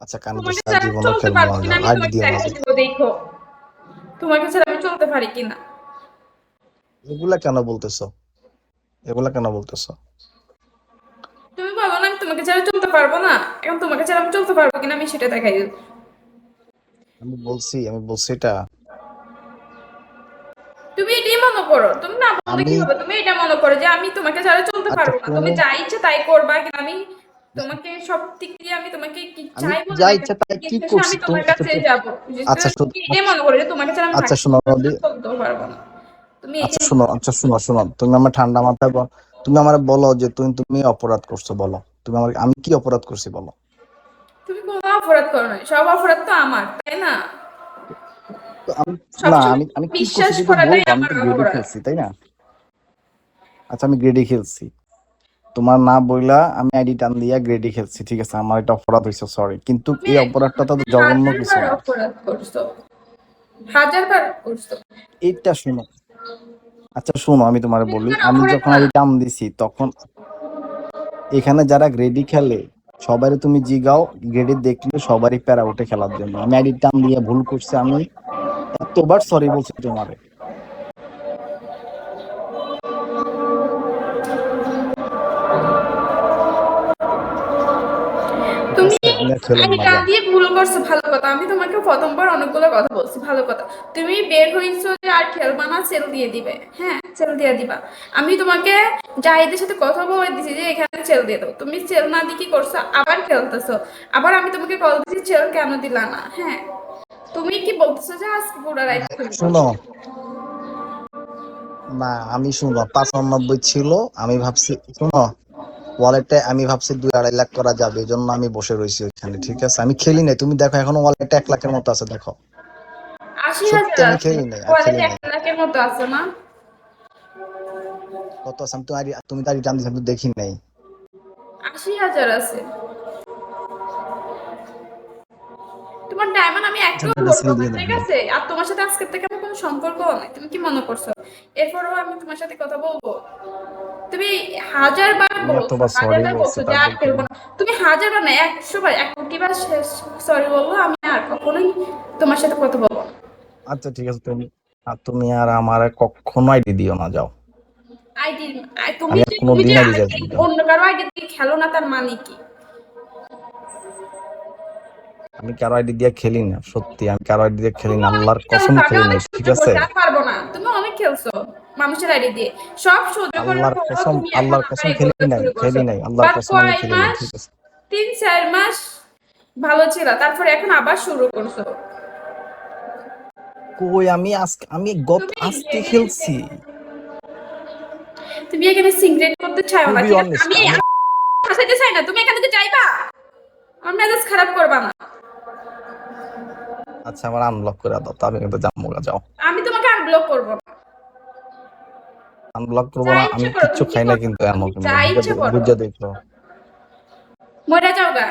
আচ্ছা কানে তোমাকে ধরছে আর ছাড়া আমি জীবনও চলতে খেলবো পারবো না, কিনা যাও আমি আইডি তোমাকে দিও না, দেখা যাও। দিব, দেখো তোমাকে ছাড়া আমি চলতে পারি কিনা। এগুলা কেন বলতেছো? এগুলা কেন বলতেছো? তুমি বলো না আমি তোমাকে ছাড়া চলতে পারবো না, এখন তোমাকে ছাড়া আমি চলতে পারবো কিনা আমি সেটা দেখাই দেবো। আমি বলছি এটা। তুমি এটাই মনে করো, তুমি না বললে কি আমি হবে, তুমি এটা মনে করো যে আমি তোমাকে ছাড়া চলতে আচ্ছা পারবো না, তুমি তুমি যা ইচ্ছে তাই করবা কিনা আমি তোমাকে সব দিক দিয়ে আমি তোমাকে কি আমি চাই বলে যা না, ইচ্ছা তাই কি কিন্তু করছি আমি তুমি? তোমার আচ্ছা কাছে যাবো। আচ্ছা তুমি এটাই মনে করো যে তোমাকে ছাড়া আমি আচ্ছা থাকতে শোনো পারবো নদী, না, চলতেও পারবো না, তুমি আচ্ছা এটাই মনে শোনো, করো। আচ্ছা শোনো শোনো, তুমি আমার ঠান্ডা মাথায় তুমি আমার বলো যে তুমি অপরাধ করছো, বলো তুমি আমার, আমি কি অপরাধ করছি বলো। তুমি কোনো অপরাধ করো না, সব অপরাধ তো আমার, তাই না? তো আমি না, সবসময় আমি কি করছি বিশ্বাস তুই তো করাটাই বলবো, আমি আমার তো গ্রেডে অপরাধ। খেলছি তাই না? আচ্ছা আমি গ্রেডে খেলছি, তোমার না বইলা আমি আইডি টান দিয়া গ্রেডে খেলছি, ঠিক আছে আমার এটা অপরাধ হয়েছে, সরি, কিন্তু তুমি এই একদম অপরাধটা তো জঘন্য হাজার কিছু বার না। অপরাধ করছো, হাজার বার করছো। এইটা শোনো, আচ্ছা শোনো আমি তোমার তুমি বলি, তোমার আমি অপরাধ যখন না। আইডি টান দিছি তখন এখানে যারা গ্রেডি খেলে সবারই তুমি জিগাও, গ্রেডি দেখলে সবারই প্যারা ওঠে খেলার জন্য। আমি আইডি টান দিয়ে ভুল করছি, আমি এতবার সরি বলছি তোমারে, ঠিক তুমি আছে আমি আর খেলুম আগে না, টান যাও। দিয়ে ভুল করছো, ভালো কথা, আমি তোমাকে প্রথমবার অনেকগুলো কথা বলছি, ভালো কথা। তুমি বের হইছো যে আর খেলবা না, সেল দিয়ে দিবে, হ্যাঁ সেল দিয়ে দিবা। আমি তোমাকে জাহিদের সাথে কথা বলে দিছি যে এখানে সেল দিয়ে দাও, তুমি সেল না দিয়ে কি করছো, আবার খেলতেছো। আবার আমি তোমাকে কল দিছি, সেল কেন দিলা না, হ্যাঁ তুমি কি বলতেছো যে আজকে পুরো রাইট খেলবো। শুনো, না আমি শুনো 95 ছিল, আমি ভাবছি শুনো, ওয়ালেটে আমি ভাবছি 2-2.5 লাখ করা যাবে, এই জন্য আমি বসে রয়েছি ওইখানে, ঠিক আছে আমি খেলি নাই, তুমি দেখো এখনো ওয়ালেটে 1 লাখের মতো আছে, দেখো। 80,000 সত্যি আমি আছে, খেলি নাই, আর খেলি ওয়ালেটে নাই। 1 লাখের মতো আছে না? কত আছে আমি তো তুমি তো রিটার্ন দিয়েছি, আমি তো দেখি নাই। 80,000 আছে। তোমার ডায়মন্ড আমি আচ্ছা একটু এটা বলবো সেল না, দিয়ে ঠিক দাও। আছে? আর তোমার সাথে আজকের থেকে আমার কোনো সম্পর্ক নেই, তুমি কি মনে করছো এরপরও আমি তোমার সাথে কথা বলবো? তুমি হাজার বার আমি বলছো, এতবার হাজার সরি বার বলছি বলছো যে আর তারপর খেলবো না। তুমি হাজার বার না, 100 বার, 1 কোটি বার সরি বললো, আমি আর কখনোই তোমার সাথে কথা বলবো না। আচ্ছা ঠিক আছে, তুমি আর আমার কখনো আইডি দিও না, যাও। আইডি, তুমি আমি আর যে তুমি যে কোনোদিন আইডি যাবো না, যাও। অন্য কারো আইডি দিয়ে খেলো না তার মানে কি? আমি কারো আইডি দিয়ে খেলি না, সত্যি আমি কারো আইডি দিয়ে খেলি তুমি না, অনেক আল্লাহর খেলছো, কসম আমি খেলি নাই, অনেক ঠিক সহ্য আছে। করছি, আর পারবো না। তুমি অনেক খেলছো মানুষের আইডি দিয়ে, সব সহ্য করার আল্লাহর পরও কসম, তুমি এখন আল্লাহর আবার কসম খেলি এগুলো নাই, শুরু করছো। খেলি নাই, আল্লাহর বাট কসম আমি কয় খেলি নাই, মাস, ঠিক আছে। 3-4 মাস ভালো ছিল, তারপরে এখন আবার শুরু করছো। কই আমি আজকে, তুমি আজকে খেলছি। তুমি এখানে সিক্রেট করতে চাইও টু না, বি ঠিক আছে? অনেস্ট আমি আমি, হাসাইতে চাই না, তুমি এখান থেকে যাইবা, আমার মেজাজ খারাপ করবা না। আচ্ছা আমার আনব্লক করে দাও, তো আমি কিন্তু যাবো গা, যাও। আমি তোমাকে আনব্লক করবো না, আনব্লক করবো যা না, আমি ইচ্ছে করো, কিচ্ছু তুমি কি খাই না করো কিন্তু, তুমি এমন যা কিন্তু ইচ্ছে করো, বুঝে দেখো। মরে যাও গা।